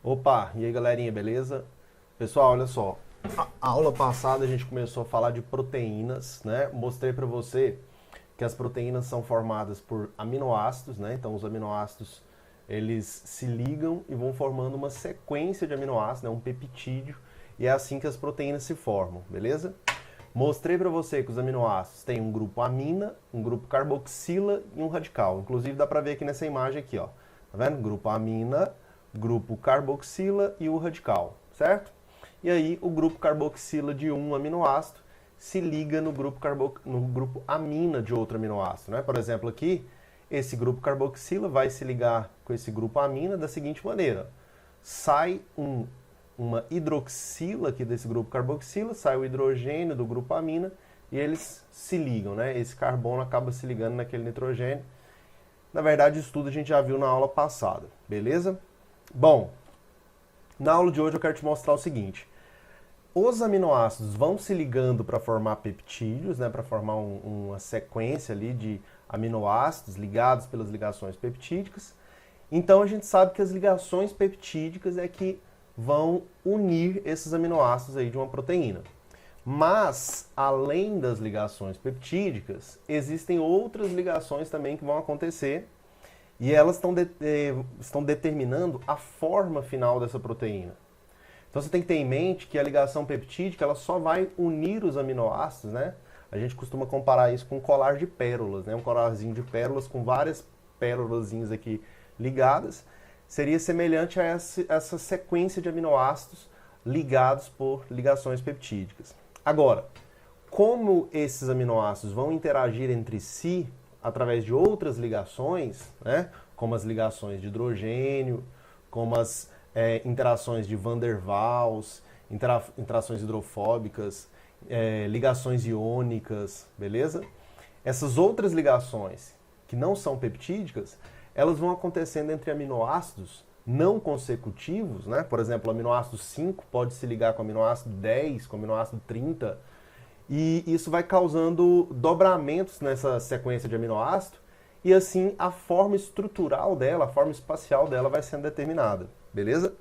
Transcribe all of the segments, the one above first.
Opa, e aí galerinha, beleza? Pessoal, olha só. A aula passada a gente começou a falar de proteínas, né? Mostrei para você que as proteínas são formadas por aminoácidos, né? Então os aminoácidos eles se ligam e vão formando uma sequência de aminoácidos, né? Um peptídeo, e é assim que as proteínas se formam, beleza? Mostrei para você que os aminoácidos têm um grupo amina, um grupo carboxila e um radical. Inclusive dá para ver aqui nessa imagem aqui, ó. Tá vendo? Grupo amina, grupo carboxila e o radical, certo? E aí o grupo carboxila de um aminoácido se liga no grupo amina de outro aminoácido, né? Por exemplo, aqui esse grupo carboxila vai se ligar com esse grupo amina da seguinte maneira: sai uma hidroxila aqui desse grupo carboxila, sai o hidrogênio do grupo amina e eles se ligam, né? Esse carbono acaba se ligando naquele nitrogênio. Na verdade, isso tudo a gente já viu na aula passada, beleza? Bom, na aula de hoje eu quero te mostrar o seguinte: os aminoácidos vão se ligando para formar peptídeos, né, para formar uma sequência ali de aminoácidos ligados pelas ligações peptídicas. Então a gente sabe que as ligações peptídicas é que vão unir esses aminoácidos aí de uma proteína. Mas, além das ligações peptídicas, existem outras ligações também que vão acontecer e elas estão determinando a forma final dessa proteína. Então você tem que ter em mente que a ligação peptídica ela só vai unir os aminoácidos, né? A gente costuma comparar isso com um colar de pérolas, né? Um colarzinho de pérolas com várias pérolazinhas aqui ligadas. Seria semelhante a essa sequência de aminoácidos ligados por ligações peptídicas. Agora, como esses aminoácidos vão interagir entre si através de outras ligações, né? Como as ligações de hidrogênio, como as interações de Van der Waals, interações hidrofóbicas, ligações iônicas, beleza? Essas outras ligações que não são peptídicas, elas vão acontecendo entre aminoácidos não consecutivos, né? Por exemplo, o aminoácido 5 pode se ligar com o aminoácido 10, com o aminoácido 30, e isso vai causando dobramentos nessa sequência de aminoácido, e assim a forma estrutural dela, a forma espacial dela vai sendo determinada, beleza?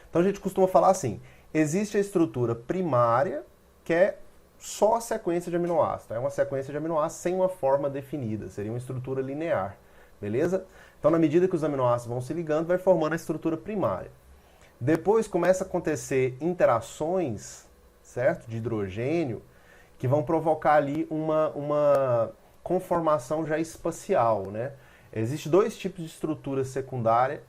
Então a gente costuma falar assim: existe a estrutura primária, que é só a sequência de aminoácidos, é uma sequência de aminoácidos sem uma forma definida, seria uma estrutura linear, beleza? Então, na medida que os aminoácidos vão se ligando, vai formando a estrutura primária. Depois começa a acontecer interações, certo, de hidrogênio, que vão provocar ali uma conformação já espacial, né? Existem dois tipos de estrutura secundária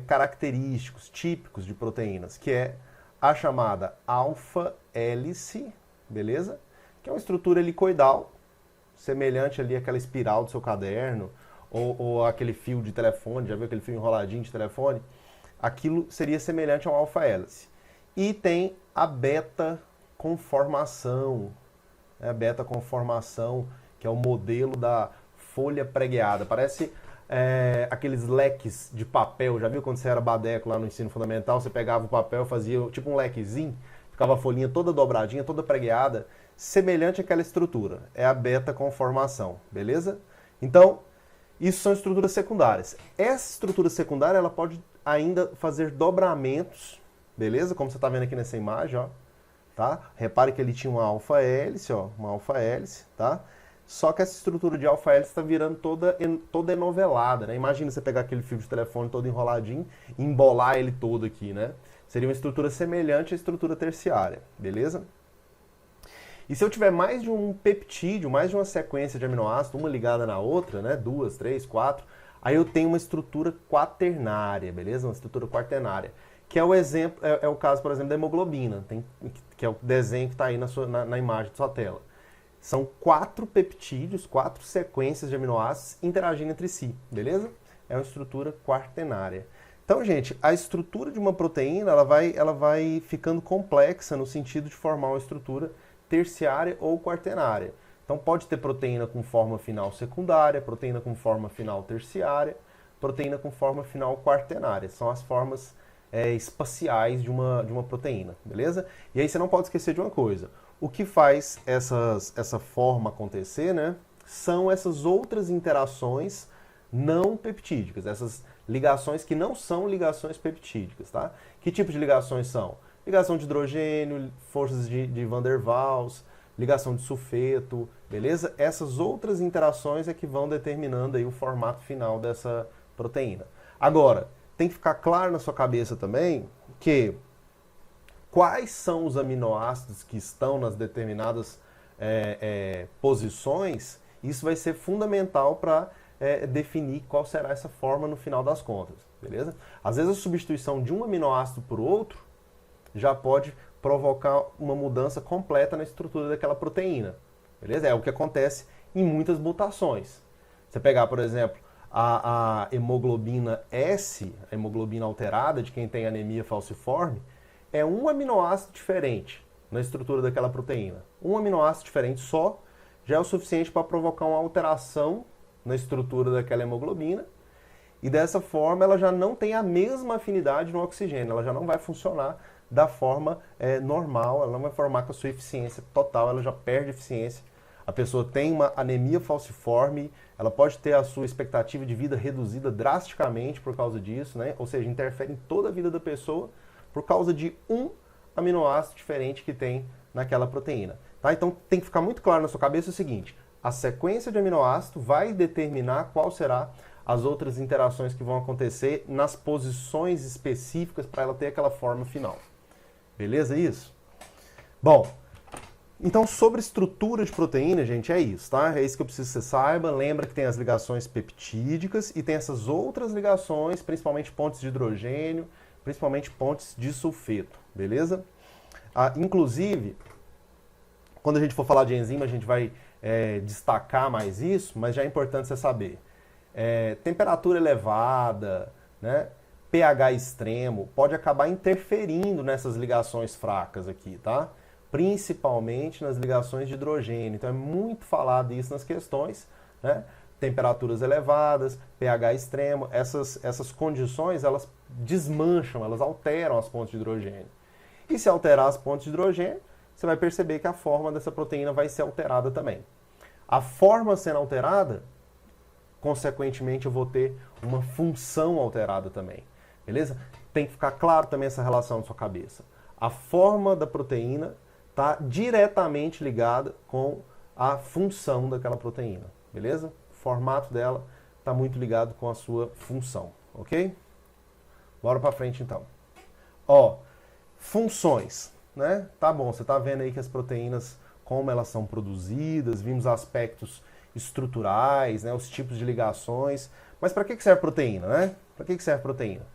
característicos, típicos de proteínas, que é a chamada alfa-hélice, beleza? Que é uma estrutura helicoidal, semelhante ali àquela espiral do seu caderno, ou aquele fio de telefone, já viu aquele fio enroladinho de telefone? Aquilo seria semelhante a uma alfa-hélice. E tem a beta-conformação, a beta-conformação, que é o modelo da folha pregueada. Parece aqueles leques de papel. Já viu quando você era badeco lá no ensino fundamental? Você pegava o papel, fazia tipo um lequezinho, ficava a folhinha toda dobradinha, toda pregueada, semelhante àquela estrutura. É a beta-conformação, beleza? Então, isso são estruturas secundárias. Essa estrutura secundária ela pode ainda fazer dobramentos, beleza? Como você está vendo aqui nessa imagem, ó. Tá? Repare que ele tinha uma alfa-hélice, ó, uma alfa-hélice, tá? Só que essa estrutura de alfa-hélice está virando toda enovelada, né? Imagina você pegar aquele fio de telefone todo enroladinho e embolar ele todo aqui, né? Seria uma estrutura semelhante à estrutura terciária, beleza? E se eu tiver mais de um peptídeo, mais de uma sequência de aminoácidos, uma ligada na outra, né? 2, 3, 4, aí eu tenho uma estrutura quaternária, beleza? Uma estrutura quaternária. Que é o exemplo, é o caso, por exemplo, da hemoglobina, que é o desenho que está aí na imagem da sua tela. São 4 peptídeos, 4 sequências de aminoácidos interagindo entre si, beleza? É uma estrutura quaternária. Então, gente, a estrutura de uma proteína ela vai ficando complexa no sentido de formar uma estrutura terciária ou quaternária. Então pode ter proteína com forma final secundária, proteína com forma final terciária, proteína com forma final quaternária. São as formas espaciais de uma proteína, beleza? E aí você não pode esquecer de uma coisa: o que faz essa forma acontecer, né, são essas outras interações não peptídicas, essas ligações que não são ligações peptídicas, tá? Que tipo de ligações são? Ligação de hidrogênio, forças de Van der Waals, ligação de sulfeto, beleza? Essas outras interações é que vão determinando aí o formato final dessa proteína. Agora, tem que ficar claro na sua cabeça também que quais são os aminoácidos que estão nas determinadas posições, isso vai ser fundamental para definir qual será essa forma no final das contas, beleza? Às vezes a substituição de um aminoácido por outro já pode provocar uma mudança completa na estrutura daquela proteína, beleza? É o que acontece em muitas mutações. Você pegar, por exemplo, a hemoglobina S, a hemoglobina alterada de quem tem anemia falciforme, é um aminoácido diferente na estrutura daquela proteína. Um aminoácido diferente só já é o suficiente para provocar uma alteração na estrutura daquela hemoglobina, e dessa forma ela já não tem a mesma afinidade no oxigênio, ela já não vai funcionar da forma normal, ela não vai formar com a sua eficiência total, ela já perde eficiência. A pessoa tem uma anemia falciforme, ela pode ter a sua expectativa de vida reduzida drasticamente por causa disso, né? Ou seja, interfere em toda a vida da pessoa por causa de um aminoácido diferente que tem naquela proteína. Tá? Então tem que ficar muito claro na sua cabeça o seguinte: a sequência de aminoácido vai determinar qual será as outras interações que vão acontecer nas posições específicas para ela ter aquela forma final. Beleza isso? Bom, então sobre estrutura de proteína, gente, é isso, tá? É isso que eu preciso que você saiba. Lembra que tem as ligações peptídicas e tem essas outras ligações, principalmente pontes de hidrogênio, principalmente pontes de sulfeto, beleza? Inclusive, quando a gente for falar de enzima, a gente vai destacar mais isso, mas já é importante você saber. Temperatura elevada, né, pH extremo, pode acabar interferindo nessas ligações fracas aqui, tá? Principalmente nas ligações de hidrogênio. Então é muito falado isso nas questões, né? Temperaturas elevadas, pH extremo, essas condições, elas desmancham, elas alteram as pontes de hidrogênio. E se alterar as pontes de hidrogênio, você vai perceber que a forma dessa proteína vai ser alterada também. A forma sendo alterada, consequentemente eu vou ter uma função alterada também, beleza? Tem que ficar claro também essa relação na sua cabeça. A forma da proteína está diretamente ligada com a função daquela proteína, beleza? O formato dela está muito ligado com a sua função, ok? Bora para frente então. Ó, funções, né? Tá bom, você tá vendo aí que as proteínas, como elas são produzidas, vimos aspectos estruturais, né? Os tipos de ligações. Mas para que serve proteína, né? Para que serve proteína?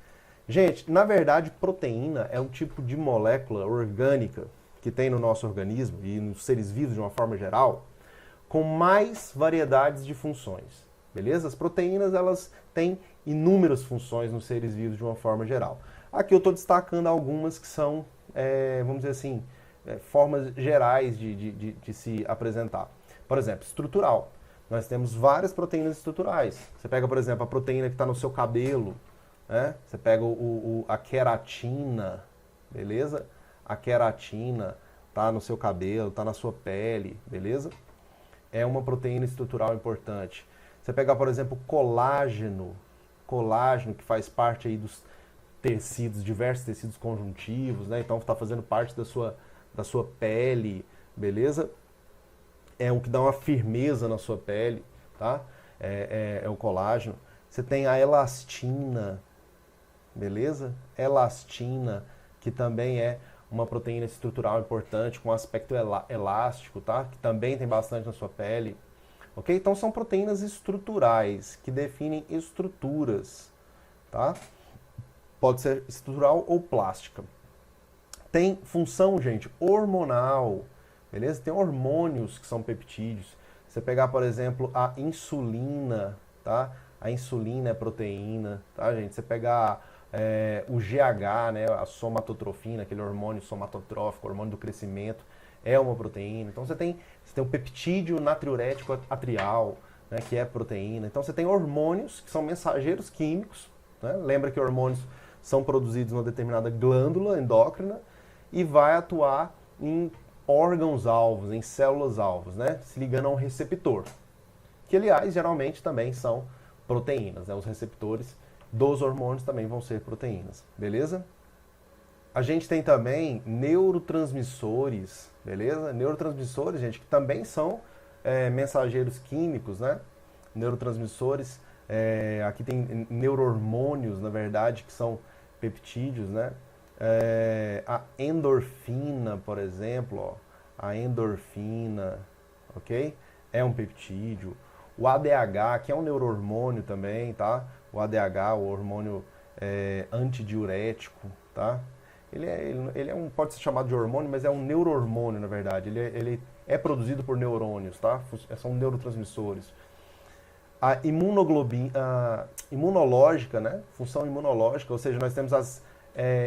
Gente, na verdade, proteína é um tipo de molécula orgânica que tem no nosso organismo e nos seres vivos de uma forma geral, com mais variedades de funções, beleza? As proteínas, elas têm inúmeras funções nos seres vivos de uma forma geral. Aqui eu estou destacando algumas que são, vamos dizer assim, formas gerais de se apresentar. Por exemplo, estrutural. Nós temos várias proteínas estruturais. Você pega, por exemplo, a proteína que está no seu cabelo, né? Você pega a queratina, beleza? A queratina está no seu cabelo, está na sua pele, beleza? É uma proteína estrutural importante. Você pegar, por exemplo, colágeno que faz parte aí dos tecidos, diversos tecidos conjuntivos, né? Então está fazendo parte da sua pele, beleza? É um que dá uma firmeza na sua pele, tá? É o colágeno. Você tem a elastina, beleza? Elastina, que também é uma proteína estrutural importante, com aspecto elástico, tá? Que também tem bastante na sua pele. Ok? Então são proteínas estruturais, que definem estruturas, tá? Pode ser estrutural ou plástica. Tem função, gente, hormonal, beleza? Tem hormônios que são peptídeos. Você pegar, por exemplo, a insulina, tá? A insulina é proteína, tá, gente? Você pegar o GH, né, a somatotrofina, aquele hormônio somatotrófico, hormônio do crescimento, é uma proteína. Então você tem o peptídeo natriurético atrial, né, que é proteína. Então você tem hormônios que são mensageiros químicos, né? Lembra que hormônios são produzidos numa determinada glândula endócrina e vai atuar em órgãos-alvos, em células-alvos, né? Se ligando a um receptor, que aliás geralmente também são proteínas, né? Os receptores dos hormônios também vão ser proteínas, beleza? A gente tem também neurotransmissores, beleza? Neurotransmissores, gente, que também são mensageiros químicos, né? Neurotransmissores, aqui tem neurohormônios, na verdade, que são peptídeos, né? A endorfina, por exemplo, ó, a endorfina, ok? É um peptídeo. O ADH, que é um neurohormônio também, tá? O ADH, o hormônio antidiurético, tá? Pode ser chamado de hormônio, mas é um neurohormônio, na verdade. Ele é produzido por neurônios, tá? São neurotransmissores. A imunológica, né? Função imunológica, ou seja, nós temos as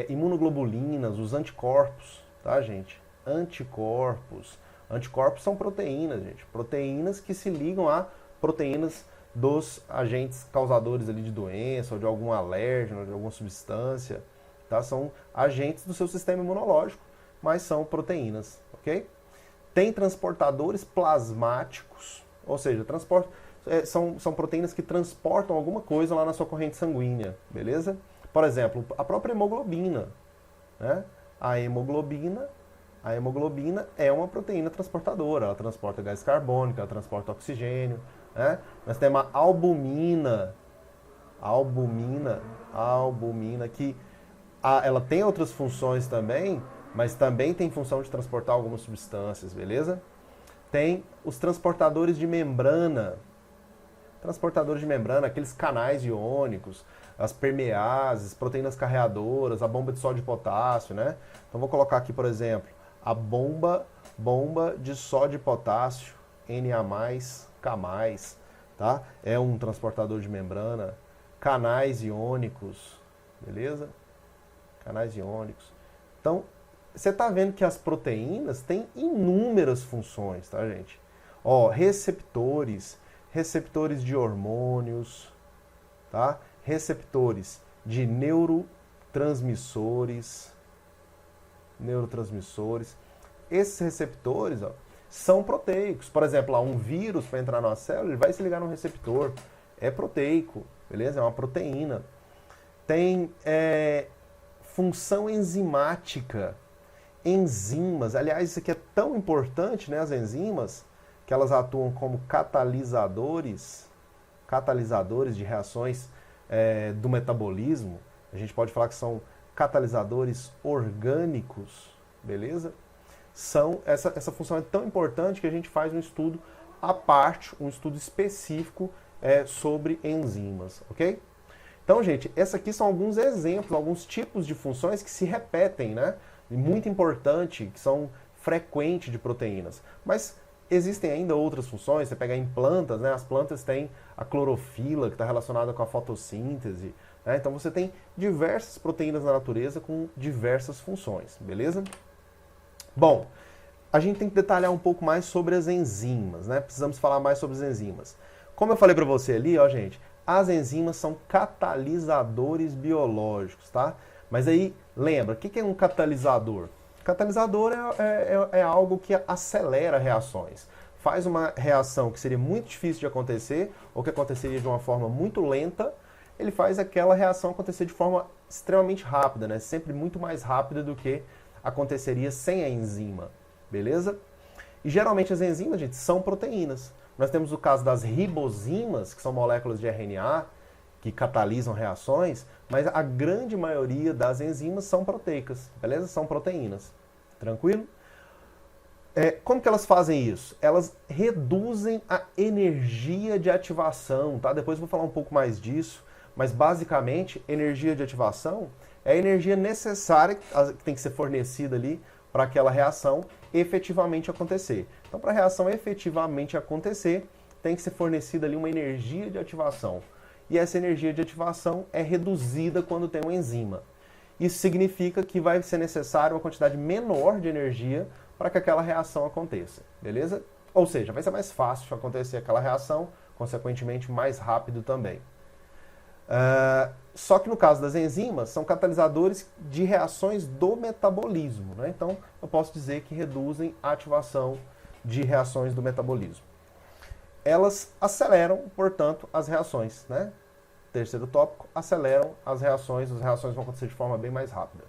imunoglobulinas, os anticorpos, tá, gente? Anticorpos. Anticorpos são proteínas, gente. Proteínas que se ligam a proteínas dos agentes causadores ali de doença, ou de algum alérgeno, ou de alguma substância. Tá? São agentes do seu sistema imunológico, mas são proteínas, ok? Tem transportadores plasmáticos, ou seja, são proteínas que transportam alguma coisa lá na sua corrente sanguínea, beleza? Por exemplo, a própria hemoglobina, né? A hemoglobina é uma proteína transportadora, ela transporta gás carbônico, ela transporta oxigênio, né? Nós temos a albumina que ela tem outras funções também, mas também tem função de transportar algumas substâncias, beleza? Tem os transportadores de membrana. Transportadores de membrana, aqueles canais iônicos, as permeases, proteínas carreadoras, a bomba de sódio e potássio, né? Então vou colocar aqui, por exemplo, a bomba de sódio e potássio, Na+, K+, tá? É um transportador de membrana. Canais iônicos, beleza? Canais iônicos. Então, você está vendo que as proteínas têm inúmeras funções, tá, gente? Ó, receptores de hormônios, tá? Receptores de neurotransmissores. Esses receptores, ó, são proteicos. Por exemplo, um vírus para entrar na célula, ele vai se ligar num receptor. É proteico, beleza? É uma proteína. Tem função enzimática. Enzimas, aliás, isso aqui é tão importante, né? As enzimas, que elas atuam como catalisadores de reações do metabolismo. A gente pode falar que são catalisadores orgânicos, beleza? Essa função é tão importante que a gente faz um estudo à parte, um estudo específico sobre enzimas, ok? Então, gente, esses aqui são alguns exemplos, alguns tipos de funções que se repetem, né? E muito importante, que são frequentes de proteínas. Mas existem ainda outras funções, você pega em plantas, né? As plantas têm a clorofila, que está relacionada com a fotossíntese, né? Então você tem diversas proteínas na natureza com diversas funções, beleza? Bom, a gente tem que detalhar um pouco mais sobre as enzimas, né? Precisamos falar mais sobre as enzimas. Como eu falei para você ali, ó, gente, as enzimas são catalisadores biológicos, tá? Mas aí, lembra, o que é um catalisador? Catalisador é algo que acelera reações. Faz uma reação que seria muito difícil de acontecer, ou que aconteceria de uma forma muito lenta, ele faz aquela reação acontecer de forma extremamente rápida, né? Sempre muito mais rápida do que aconteceria sem a enzima, beleza? E geralmente as enzimas, gente, são proteínas. Nós temos o caso das ribozimas, que são moléculas de RNA, que catalisam reações, mas a grande maioria das enzimas são proteicas, beleza? São proteínas. Tranquilo? Como que elas fazem isso? Elas reduzem a energia de ativação, tá? Depois eu vou falar um pouco mais disso, mas basicamente, energia de ativação é a energia necessária que tem que ser fornecida ali para aquela reação efetivamente acontecer. Então, para a reação efetivamente acontecer, tem que ser fornecida ali uma energia de ativação. E essa energia de ativação é reduzida quando tem uma enzima. Isso significa que vai ser necessário uma quantidade menor de energia para que aquela reação aconteça, beleza? Ou seja, vai ser mais fácil acontecer aquela reação, consequentemente mais rápido também. Só que no caso das enzimas, são catalisadores de reações do metabolismo, né? Então, eu posso dizer que reduzem a ativação de reações do metabolismo. Elas aceleram, portanto, as reações, né? terceiro tópico, aceleram as reações vão acontecer de forma bem mais rápida.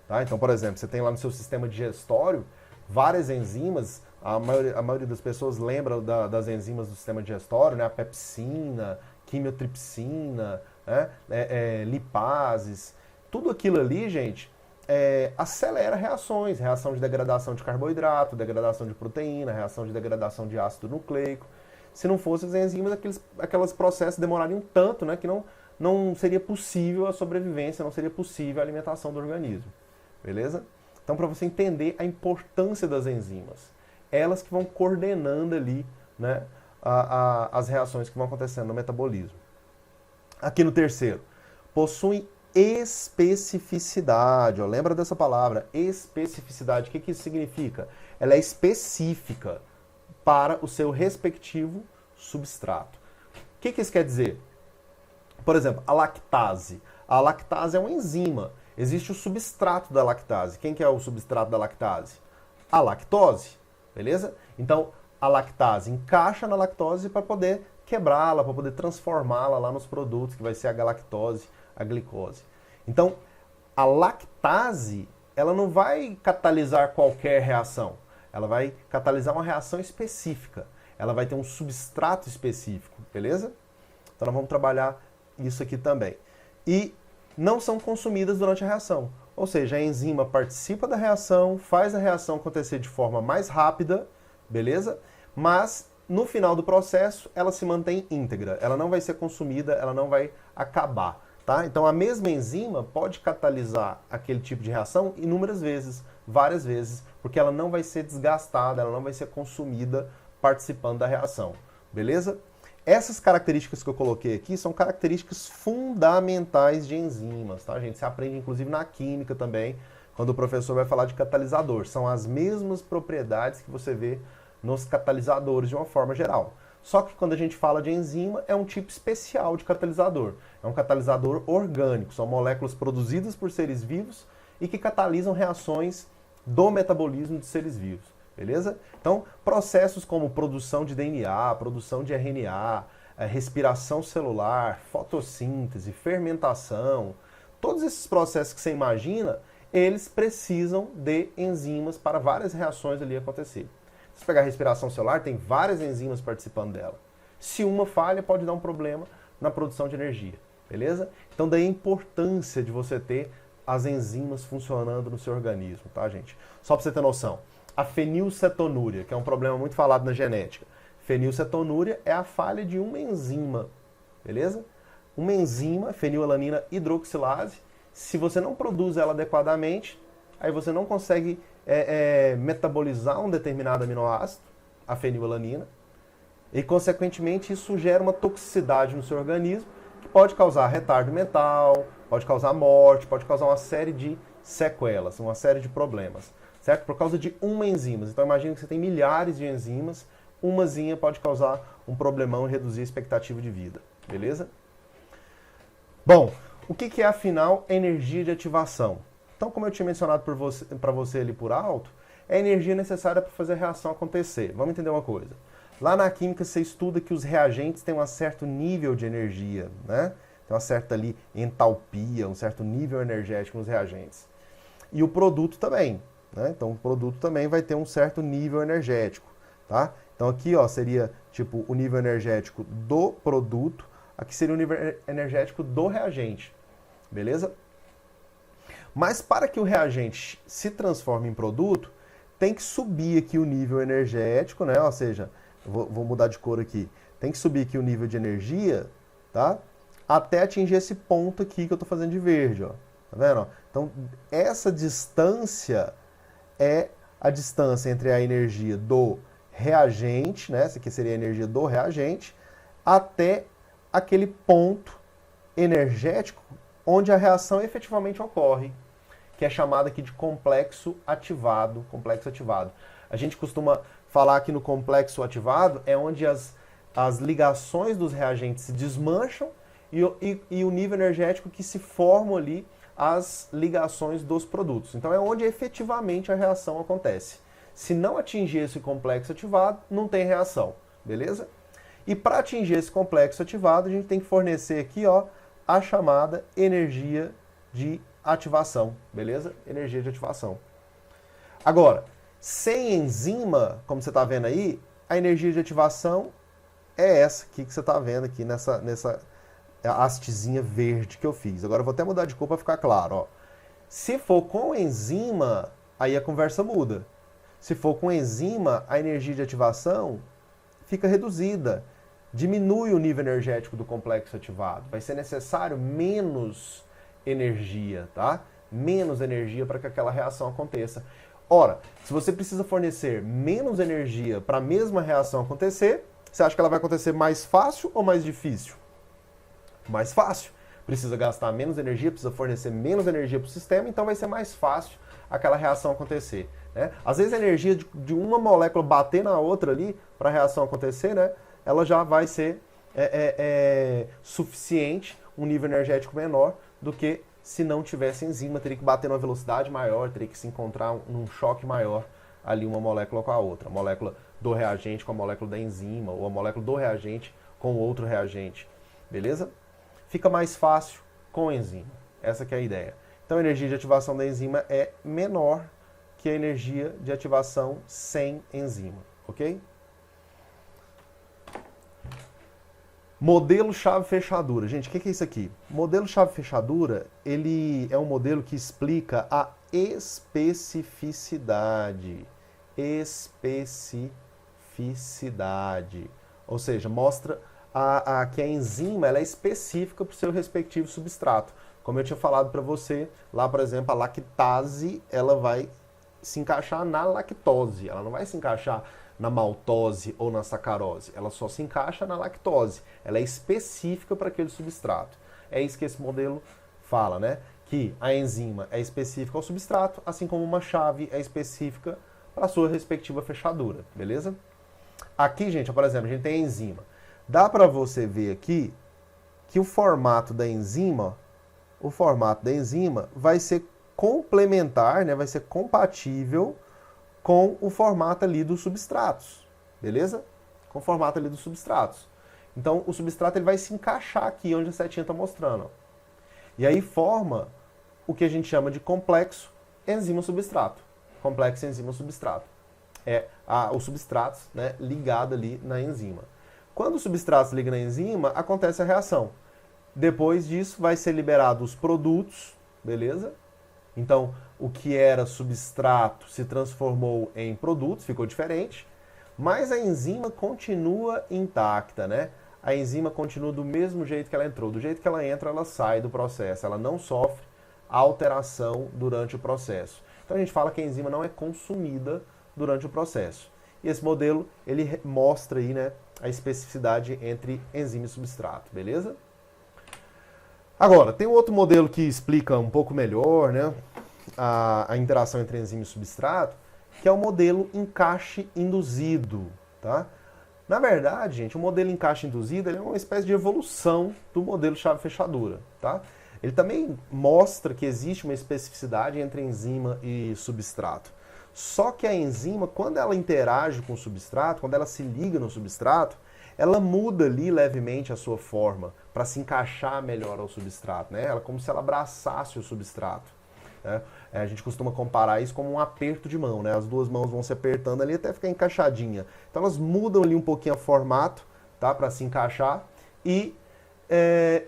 Tá? Então, por exemplo, você tem lá no seu sistema digestório várias enzimas, a maioria das pessoas lembra das enzimas do sistema digestório, né? A pepsina, quimiotripsina, né? Lipases, tudo aquilo ali, gente, acelera reações, reação de degradação de carboidrato, degradação de proteína, reação de degradação de ácido nucleico. Se não fossem as enzimas, aqueles processos demorariam tanto, né, que não seria possível a sobrevivência, não seria possível a alimentação do organismo. Beleza? Então, para você entender a importância das enzimas, elas que vão coordenando ali, né, as reações que vão acontecendo no metabolismo. Aqui no terceiro, possuem especificidade. Ó, lembra dessa palavra, especificidade. O que isso significa? Ela é específica para o seu respectivo substrato. O que isso quer dizer? Por exemplo, a lactase. A lactase é uma enzima. Existe o substrato da lactase. Quem que é o substrato da lactase? A lactose. Beleza? Então, a lactase encaixa na lactose para poder quebrá-la, para poder transformá-la lá nos produtos, que vai ser a galactose, a glicose. Então, a lactase, ela não vai catalisar qualquer reação. Ela vai catalisar uma reação específica. Ela vai ter um substrato específico, beleza? Então, nós vamos trabalhar isso aqui também. E não são consumidas durante a reação. Ou seja, a enzima participa da reação, faz a reação acontecer de forma mais rápida, beleza? Mas no final do processo ela se mantém íntegra. Ela não vai ser consumida, ela não vai acabar, tá? Então a mesma enzima pode catalisar aquele tipo de reação inúmeras vezes, várias vezes, porque ela não vai ser desgastada, ela não vai ser consumida participando da reação, beleza? Essas características que eu coloquei aqui são características fundamentais de enzimas, tá, gente? Você aprende, inclusive, na química também, quando o professor vai falar de catalisador. São as mesmas propriedades que você vê nos catalisadores de uma forma geral. Só que quando a gente fala de enzima, é um tipo especial de catalisador. É um catalisador orgânico. São moléculas produzidas por seres vivos e que catalisam reações do metabolismo de seres vivos. Beleza? Então, processos como produção de DNA, produção de RNA, respiração celular, fotossíntese, fermentação, todos esses processos que você imagina, eles precisam de enzimas para várias reações ali acontecer. Se você pegar a respiração celular, tem várias enzimas participando dela. Se uma falha, pode dar um problema na produção de energia. Beleza? Então, daí a importância de você ter as enzimas funcionando no seu organismo, tá, gente? Só para você ter noção. A fenilcetonúria, que é um problema muito falado na genética. Fenilcetonúria é a falha de uma enzima, beleza? Uma enzima, fenilalanina hidroxilase, se você não produz ela adequadamente, aí você não consegue metabolizar um determinado aminoácido, a fenilalanina, e consequentemente isso gera uma toxicidade no seu organismo, que pode causar retardo mental, pode causar morte, pode causar uma série de sequelas, uma série de problemas. Certo? Por causa de uma enzima. Então imagina que você tem milhares de enzimas, umazinha pode causar um problemão e reduzir a expectativa de vida. Beleza? Bom, o que é afinal energia de ativação? Então, como eu tinha mencionado para você ali por alto, é a energia necessária para fazer a reação acontecer. Vamos entender uma coisa. Lá na química você estuda que os reagentes têm um certo nível de energia, né? Tem uma certa ali entalpia, um certo nível energético nos reagentes. E o produto também. Né? Então o produto também vai ter um certo nível energético, tá? Então aqui, ó, seria tipo o nível energético do produto, aqui seria o nível energético do reagente, beleza? Mas para que o reagente se transforme em produto, tem que subir aqui o nível energético, né? Ou seja, vou mudar de cor aqui, tem que subir aqui o nível de energia, tá? Até atingir esse ponto aqui que eu tô fazendo de verde, ó. Tá vendo? Então essa distância é a distância entre a energia do reagente, né? Essa aqui seria a energia do reagente, até aquele ponto energético onde a reação efetivamente ocorre, que é chamado aqui de complexo ativado. Complexo ativado. A gente costuma falar que no complexo ativado é onde as ligações dos reagentes se desmancham e o nível energético que se forma ali as ligações dos produtos. Então é onde efetivamente a reação acontece. Se não atingir esse complexo ativado, não tem reação, beleza? E para atingir esse complexo ativado, a gente tem que fornecer aqui, ó, a chamada energia de ativação, beleza? Energia de ativação. Agora, sem enzima, como você está vendo aí, a energia de ativação é essa aqui que você está vendo aqui nessa hastezinha verde que eu fiz. Agora eu vou até mudar de cor para ficar claro. Ó. Se for com enzima, aí a conversa muda. Se for com enzima, a energia de ativação fica reduzida. Diminui o nível energético do complexo ativado. Vai ser necessário menos energia, tá? Menos energia para que aquela reação aconteça. Ora, se você precisa fornecer menos energia para a mesma reação acontecer, você acha que ela vai acontecer mais fácil ou mais difícil? Mais fácil. Precisa gastar menos energia, precisa fornecer menos energia para o sistema, então vai ser mais fácil aquela reação acontecer. Né? Às vezes a energia de uma molécula bater na outra ali para a reação acontecer, né, ela já vai ser suficiente, um nível energético menor do que se não tivesse enzima, teria que bater numa velocidade maior, teria que se encontrar num choque maior ali uma molécula com a outra. A molécula do reagente com a molécula da enzima, ou a molécula do reagente com outro reagente. Beleza? Fica mais fácil com enzima. Essa que é a ideia. Então a energia de ativação da enzima é menor que a energia de ativação sem enzima. Ok? Modelo chave-fechadura. Gente, o que é isso aqui? Modelo chave-fechadura, ele é um modelo que explica a especificidade. Especificidade. Ou seja, mostra que a enzima ela é específica para o seu respectivo substrato. Como eu tinha falado para você, lá, por exemplo, a lactase, ela vai se encaixar na lactose. Ela não vai se encaixar na maltose ou na sacarose. Ela só se encaixa na lactose. Ela é específica para aquele substrato. É isso que esse modelo fala, né? Que a enzima é específica ao substrato, assim como uma chave é específica para a sua respectiva fechadura, beleza? Aqui, gente, por exemplo, a gente tem a enzima. Dá para você ver aqui que o formato da enzima vai ser complementar, né? Vai ser compatível com o formato ali dos substratos, beleza? Com o formato ali dos substratos. Então, o substrato ele vai se encaixar aqui onde a setinha está mostrando. Ó. E aí forma o que a gente chama de complexo enzima-substrato. Complexo enzima-substrato. É os substratos, né, ligado ali na enzima. Quando o substrato se liga na enzima, acontece a reação. Depois disso, vai ser liberado os produtos, beleza? Então, o que era substrato se transformou em produtos, ficou diferente, mas a enzima continua intacta, né? A enzima continua do mesmo jeito que ela entrou. Do jeito que ela entra, ela sai do processo. Ela não sofre alteração durante o processo. Então, a gente fala que a enzima não é consumida durante o processo. E esse modelo, ele mostra aí, né, a especificidade entre enzima e substrato, beleza? Agora, tem um outro modelo que explica um pouco melhor, né, a interação entre enzima e substrato, que é o modelo encaixe induzido, tá? Na verdade, gente, o modelo encaixe induzido ele é uma espécie de evolução do modelo chave-fechadura, tá? Ele também mostra que existe uma especificidade entre enzima e substrato. Só que a enzima, quando ela interage com o substrato, quando ela se liga no substrato, ela muda ali levemente a sua forma para se encaixar melhor ao substrato, né? Ela é como se ela abraçasse o substrato. Né? A gente costuma comparar isso como um aperto de mão, né? As duas mãos vão se apertando ali até ficar encaixadinha. Então elas mudam ali um pouquinho o formato, tá? Para se encaixar. E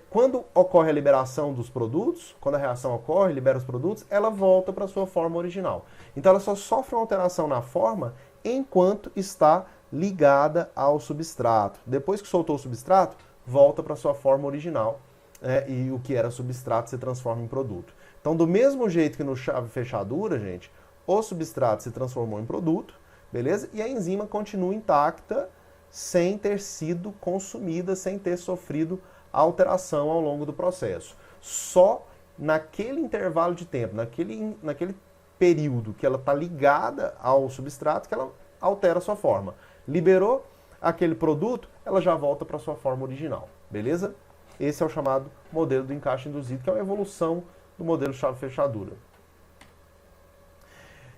quando ocorre a liberação dos produtos, quando a reação ocorre, libera os produtos, ela volta para a sua forma original. Então ela só sofre uma alteração na forma enquanto está ligada ao substrato. Depois que soltou o substrato, volta para a sua forma original e o que era substrato se transforma em produto. Então, do mesmo jeito que no chave-fechadura, gente, o substrato se transformou em produto, beleza? E a enzima continua intacta sem ter sido consumida, sem ter sofrido alteração ao longo do processo. Só naquele intervalo de tempo, naquele período que ela está ligada ao substrato, que ela altera a sua forma. Liberou aquele produto, ela já volta para a sua forma original, beleza? Esse é o chamado modelo do encaixe induzido, que é uma evolução do modelo chave-fechadura.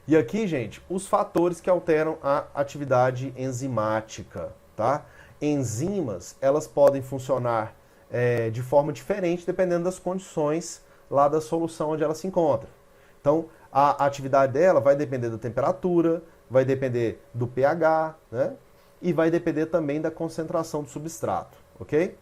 E aqui, gente, os fatores que alteram a atividade enzimática, tá? Enzimas, elas podem funcionar de forma diferente dependendo das condições lá da solução onde ela se encontra. Então, a atividade dela vai depender da temperatura, vai depender do pH, né? E vai depender também da concentração do substrato, ok?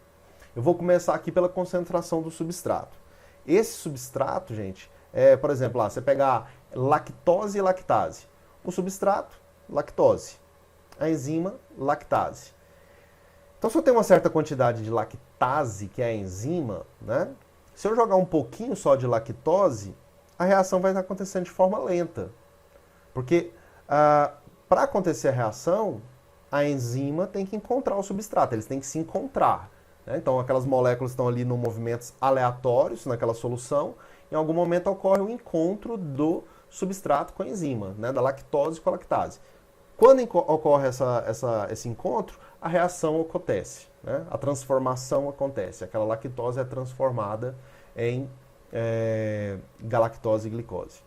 Eu vou começar aqui pela concentração do substrato. Esse substrato, gente, por exemplo, lá, você pegar lactose e lactase. O substrato, lactose. A enzima, lactase. Então, se eu tenho uma certa quantidade de lactase, que é a enzima, né? Se eu jogar um pouquinho só de lactose, a reação vai estar acontecendo de forma lenta. Porque para acontecer a reação, a enzima tem que encontrar o substrato, eles têm que se encontrar. Né? Então, aquelas moléculas estão ali em movimentos aleatórios naquela solução. Em algum momento ocorre o encontro do substrato com a enzima, né? Da lactose com a lactase. Quando ocorre esse encontro, a reação acontece, né? A transformação acontece. Aquela lactose é transformada em galactose e glicose.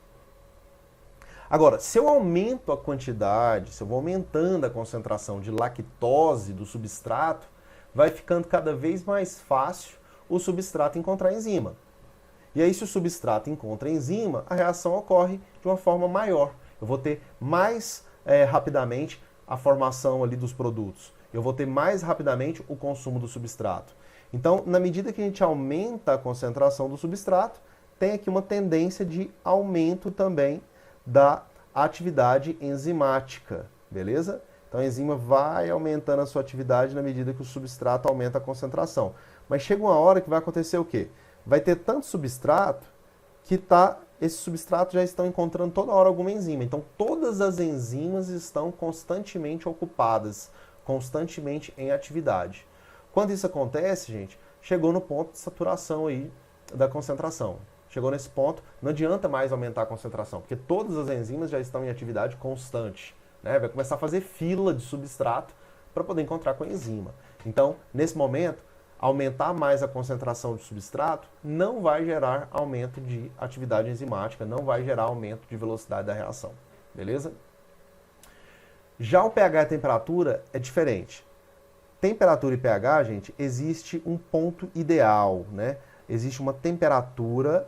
Agora, se eu aumento a quantidade, se eu vou aumentando a concentração de lactose do substrato, vai ficando cada vez mais fácil o substrato encontrar a enzima. E aí, se o substrato encontra a enzima, a reação ocorre de uma forma maior. Eu vou ter mais rapidamente a formação ali dos produtos. Eu vou ter mais rapidamente o consumo do substrato. Então, na medida que a gente aumenta a concentração do substrato, tem aqui uma tendência de aumento também da atividade enzimática, beleza? Então a enzima vai aumentando a sua atividade na medida que o substrato aumenta a concentração. Mas chega uma hora que vai acontecer o quê? Vai ter tanto substrato que esses substratos já estão encontrando toda hora alguma enzima. Então todas as enzimas estão constantemente ocupadas, constantemente em atividade. Quando isso acontece, gente, chegou no ponto de saturação aí da concentração. Chegou nesse ponto, não adianta mais aumentar a concentração, porque todas as enzimas já estão em atividade constante. Né? Vai começar a fazer fila de substrato para poder encontrar com a enzima. Então, nesse momento, aumentar mais a concentração de substrato não vai gerar aumento de atividade enzimática, não vai gerar aumento de velocidade da reação. Beleza? Já o pH e a temperatura é diferente. Temperatura e pH, gente, existe um ponto ideal, né? Existe uma temperatura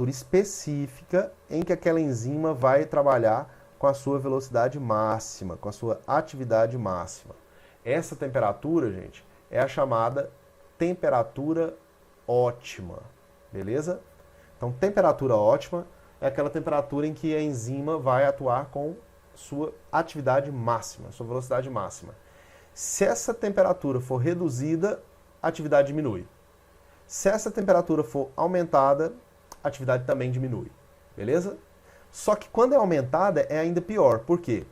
específica em que aquela enzima vai trabalhar com a sua velocidade máxima, com a sua atividade máxima. Essa temperatura, gente, é a chamada temperatura ótima, beleza? Então, temperatura ótima é aquela temperatura em que a enzima vai atuar com sua atividade máxima, sua velocidade máxima. Se essa temperatura for reduzida, a atividade diminui. Se essa temperatura for aumentada, a atividade também diminui, beleza? Só que quando é aumentada é ainda pior. Por quê?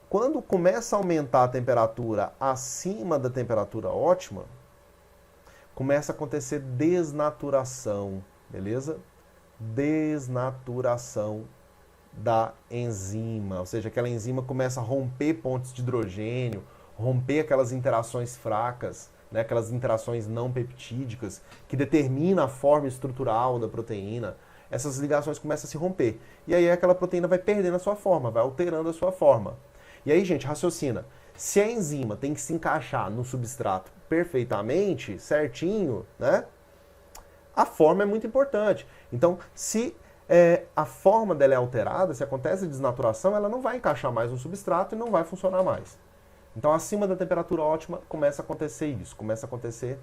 Quando começa a aumentar a temperatura acima da temperatura ótima, começa a acontecer desnaturação, beleza? Desnaturação da enzima, ou seja, aquela enzima começa a romper pontes de hidrogênio, romper aquelas interações fracas, né, aquelas interações não peptídicas, que determinam a forma estrutural da proteína. Essas ligações começam a se romper. E aí aquela proteína vai perdendo a sua forma, vai alterando a sua forma. E aí, gente, raciocina. Se a enzima tem que se encaixar no substrato perfeitamente, certinho, né? A forma é muito importante. Então, se a forma dela é alterada, se acontece desnaturação, ela não vai encaixar mais no substrato e não vai funcionar mais. Então, acima da temperatura ótima, começa a acontecer isso. Começa a acontecer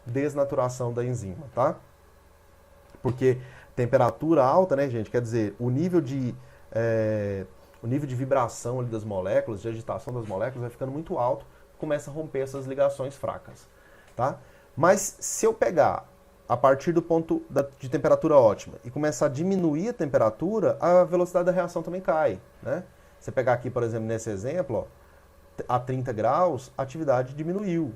desnaturação da enzima, tá? Porque temperatura alta, né, gente, quer dizer, o nível de vibração ali das moléculas, de agitação das moléculas vai ficando muito alto, começa a romper essas ligações fracas, tá? Mas se eu pegar a partir do ponto de temperatura ótima e começar a diminuir a temperatura, a velocidade da reação também cai, né? Você pegar aqui, por exemplo, nesse exemplo, ó, a 30 graus, a atividade diminuiu.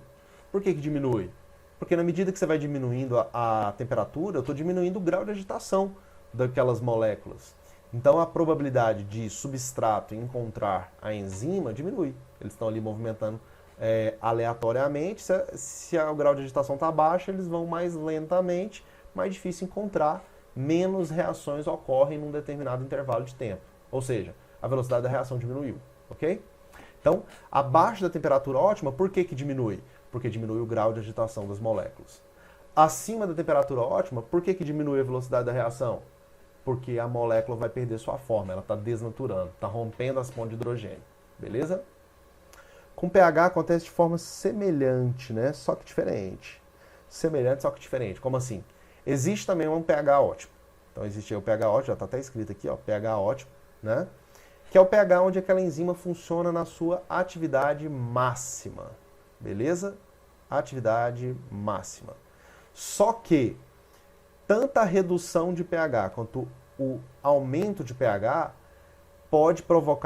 Por que diminui? Porque na medida que você vai diminuindo a temperatura, eu estou diminuindo o grau de agitação daquelas moléculas. Então a probabilidade de substrato encontrar a enzima diminui. Eles estão ali movimentando aleatoriamente. Se o grau de agitação está baixo, eles vão mais lentamente, mais difícil encontrar, menos reações ocorrem num determinado intervalo de tempo. Ou seja, a velocidade da reação diminuiu, ok? Então, abaixo da temperatura ótima, por que diminui? Porque diminui o grau de agitação das moléculas. Acima da temperatura ótima, por que diminui a velocidade da reação? Porque a molécula vai perder sua forma, ela está desnaturando, está rompendo as pontes de hidrogênio. Beleza? Com pH acontece de forma semelhante, né? Só que diferente. Semelhante, só que diferente. Como assim? Existe também um pH ótimo. Então existe aí o pH ótimo, já está até escrito aqui, ó, pH ótimo, né? Que é o pH onde aquela enzima funciona na sua atividade máxima. Beleza? Atividade máxima. Só que tanto a redução de pH quanto o aumento de pH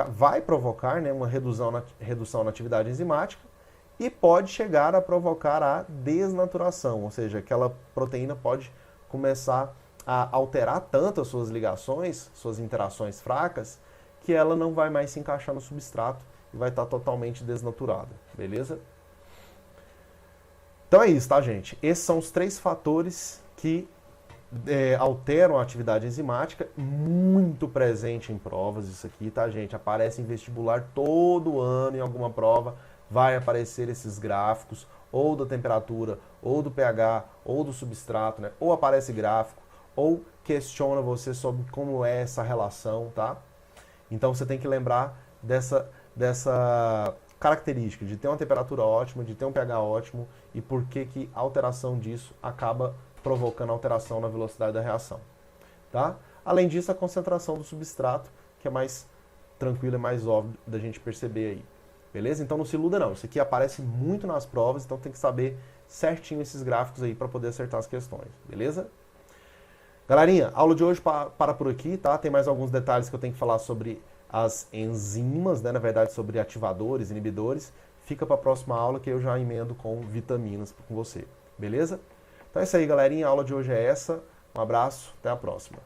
vai provocar, né, uma redução na atividade enzimática e pode chegar a provocar a desnaturação, ou seja, aquela proteína pode começar a alterar tanto as suas ligações, suas interações fracas, que ela não vai mais se encaixar no substrato e vai estar totalmente desnaturada, beleza? Então é isso, tá, gente? Esses são os 3 fatores que alteram a atividade enzimática, muito presente em provas isso aqui, tá, gente? Aparece em vestibular todo ano em alguma prova, vai aparecer esses gráficos, ou da temperatura, ou do pH, ou do substrato, né? Ou aparece gráfico, ou questiona você sobre como é essa relação, tá? Então você tem que lembrar dessa característica de ter uma temperatura ótima, de ter um pH ótimo e por que a alteração disso acaba provocando alteração na velocidade da reação. Tá? Além disso, a concentração do substrato, que é mais tranquilo e mais óbvio da gente perceber aí. Beleza? Então não se iluda não. Isso aqui aparece muito nas provas, então tem que saber certinho esses gráficos aí para poder acertar as questões. Beleza? Galerinha, a aula de hoje para por aqui, tá? Tem mais alguns detalhes que eu tenho que falar sobre as enzimas, né? Na verdade, sobre ativadores, inibidores. Fica para a próxima aula que eu já emendo com vitaminas com você. Beleza? Então é isso aí, galerinha. A aula de hoje é essa. Um abraço, até a próxima.